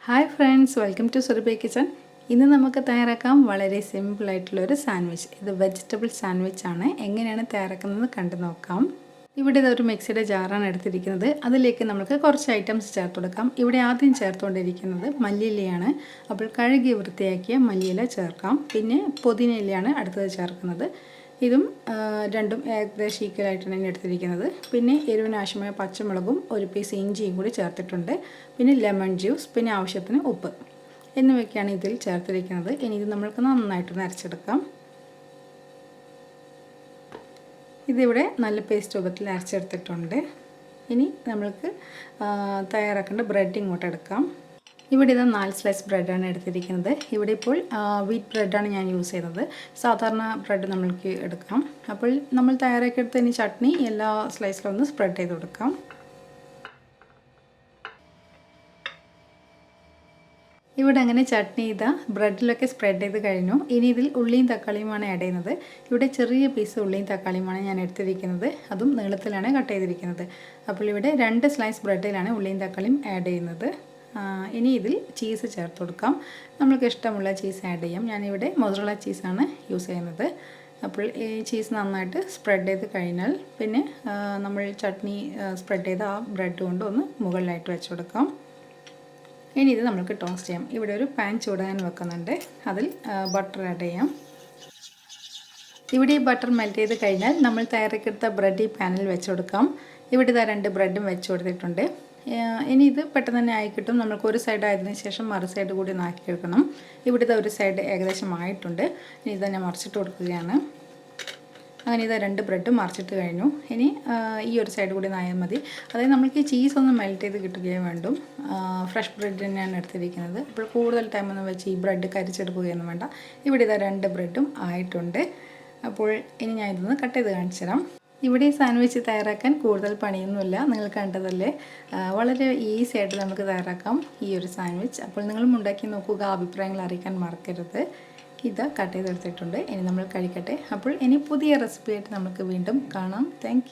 Hi friends, welcome to Surabhi kitchen. ഇന്ന് നമുക്ക് തയ്യാറാക്കാം വളരെ സിമ്പിളായിട്ടുള്ളൊരു സാൻഡ്വിച്ച്. ഇത് വെജിറ്റബിൾ സാൻഡ്വിച്ച് ആണ്. എങ്ങനെയാണ് തയ്യാറാക്കുന്നത് കണ്ടു നോക്കാം. ഇവിടെ ഇതൊരു മിക്സിയുടെ ജാറാണ് എടുത്തിരിക്കുന്നത്. അതിലേക്ക് നമുക്ക് കുറച്ച് ഐറ്റംസ് ചേർത്ത് കൊടുക്കാം. ഇവിടെ ആദ്യം ചേർത്തുകൊണ്ടിരിക്കുന്നത് മല്ലിയിലയാണ്. അപ്പോൾ കഴുകി വൃത്തിയാക്കിയ മല്ലിയില ചേർക്കാം. പിന്നെ പുതിനയിലയാണ് അടുത്തത് ചേർക്കുന്നത്. ഇതും രണ്ടും ഏകദേശം ഈക്വലായിട്ടാണ് ഞാൻ എടുത്തിരിക്കുന്നത്. പിന്നെ എരിവിന് ആവശ്യമായ പച്ചമുളകും ഒരു പീസ് ഇഞ്ചിയും കൂടി ചേർത്തിട്ടുണ്ട്. പിന്നെ ലെമൺ ജ്യൂസ്, പിന്നെ ആവശ്യത്തിന് ഉപ്പ് എന്നിവയൊക്കെയാണ് ഇതിൽ ചേർത്തിരിക്കുന്നത്. ഇനി ഇത് നമ്മൾക്ക് നന്നായിട്ട് അരച്ചെടുക്കാം. ഇതിവിടെ നല്ല പേസ്റ്റ് രൂപത്തിൽ അരച്ചെടുത്തിട്ടുണ്ട്. ഇനി നമ്മൾക്ക് തയ്യാറാക്കേണ്ട ബ്രെഡ് ഇങ്ങോട്ട് എടുക്കാം. ഇവിടെ ഇത് 4 സ്ലൈസ് ബ്രെഡാണ് എടുത്തിരിക്കുന്നത്. ഇവിടെ ഇപ്പോൾ വീറ്റ് ബ്രെഡാണ് ഞാൻ യൂസ് ചെയ്യുന്നത്. സാധാരണ ബ്രെഡ് നമ്മൾക്ക് എടുക്കാം. അപ്പോൾ നമ്മൾ തയ്യാറാക്കിയെടുത്ത ഇനി ചട്നി എല്ലാ സ്ലൈസിലും ഒന്ന് സ്പ്രെഡ് ചെയ്ത് കൊടുക്കാം. ഇവിടെ അങ്ങനെ ചട്നി ഇതാ ബ്രെഡിലൊക്കെ സ്പ്രെഡ് ചെയ്ത് കഴിഞ്ഞു. ഇനി ഇതിൽ ഉള്ളിയും തക്കാളിയുമാണ് ആഡ് ചെയ്യുന്നത്. ഇവിടെ ചെറിയ പീസ് ഉള്ളിയും തക്കാളിയുമാണ് ഞാൻ എടുത്തിരിക്കുന്നത്. അതും നീളത്തിലാണ് കട്ട് ചെയ്തിരിക്കുന്നത്. അപ്പോൾ ഇവിടെ 2 സ്ലൈസ് ബ്രെഡിലാണ് ഉള്ളിയും തക്കാളിയും ആഡ് ചെയ്യുന്നത്. ഇനി ഇതിൽ ചീസ് ചേർത്ത് കൊടുക്കാം. നമ്മൾക്ക് ഇഷ്ടമുള്ള ചീസ് ആഡ് ചെയ്യാം. ഞാനിവിടെ മോzzarella ചീസാണ് യൂസ് ചെയ്യുന്നത്. അപ്പോൾ ഈ ചീസ് നന്നായിട്ട് സ്പ്രെഡ് ചെയ്ത് കഴിഞ്ഞാൽ പിന്നെ നമ്മൾ ചട്നി സ്പ്രെഡ് ചെയ്ത് ആ ബ്രെഡ് കൊണ്ട് ഒന്ന് മുകളിലായിട്ട് വെച്ച് കൊടുക്കാം. ഇനി ഇത് നമുക്ക് ടോസ്റ്റ് ചെയ്യാം. ഇവിടെ ഒരു പാൻ ചൂടാൻ വെക്കുന്നുണ്ട്. അതിൽ ബട്ടർ ആഡ് ചെയ്യാം. ഇവിടെ ഈ ബട്ടർ മെൽറ്റ് ചെയ്ത് കഴിഞ്ഞാൽ നമ്മൾ തയ്യാറാക്കിയെടുത്ത ബ്രെഡ് ഈ പാനിൽ വെച്ച് കൊടുക്കാം. ഇവിടെ ഇതാ 2 ബ്രെഡും വെച്ച് കൊടുത്തിട്ടുണ്ട്. ഇനി ഇത് പെട്ടെന്ന് തന്നെ ആയി കിട്ടും. നമുക്ക് ഒരു സൈഡ് ആയതിനു ശേഷം മറു സൈഡ് കൂടി നാക്കിയെടുക്കണം. ഇവിടുത്തെ ഒരു സൈഡ് ഏകദേശം ആയിട്ടുണ്ട്. ഇനി ഇത് തന്നെ മറിച്ചിട്ട് കൊടുക്കുകയാണ്. അങ്ങനെ ഇത് 2 ബ്രെഡും മറിച്ചിട്ട് കഴിഞ്ഞു. ഇനി ഈ ഒരു സൈഡ് കൂടി നായാൽ മതി. അതായത് നമ്മൾക്ക് ഈ ചീസ് ഒന്ന് മെൽറ്റ് ചെയ്ത് കിട്ടുകയും വേണ്ടും. ഫ്രഷ് ബ്രെഡ് തന്നെയാണ് എടുത്തിരിക്കുന്നത്. അപ്പോൾ കൂടുതൽ ടൈമൊന്നും വെച്ച് ഈ ബ്രെഡ് കരിച്ചെടുക്കുകയൊന്നും വേണ്ട. ഇവിടെ ഇത് 2 ബ്രെഡും ആയിട്ടുണ്ട്. അപ്പോൾ ഇനി ഞാൻ ഇതൊന്ന് കട്ട് ചെയ്ത് കാണിച്ചു തരാം. ഇവിടെ ഈ സാൻഡ്വിച്ച് തയ്യാറാക്കാൻ കൂടുതൽ പണിയൊന്നുമില്ല. നിങ്ങൾ കണ്ടതല്ലേ, വളരെ ഈസി ആയിട്ട് നമുക്ക് തയ്യാറാക്കാം ഈ ഒരു സാൻഡ്വിച്ച്. അപ്പോൾ നിങ്ങളും ഉണ്ടാക്കി നോക്കുക, അഭിപ്രായങ്ങൾ അറിയിക്കാൻ മറക്കരുത്. ഇത് കട്ട് ചെയ്തെടുത്തിട്ടുണ്ട്. ഇനി നമ്മൾ കഴിക്കട്ടെ. അപ്പോൾ ഇനി പുതിയ റെസിപ്പി ആയിട്ട് നമുക്ക് വീണ്ടും കാണാം. താങ്ക്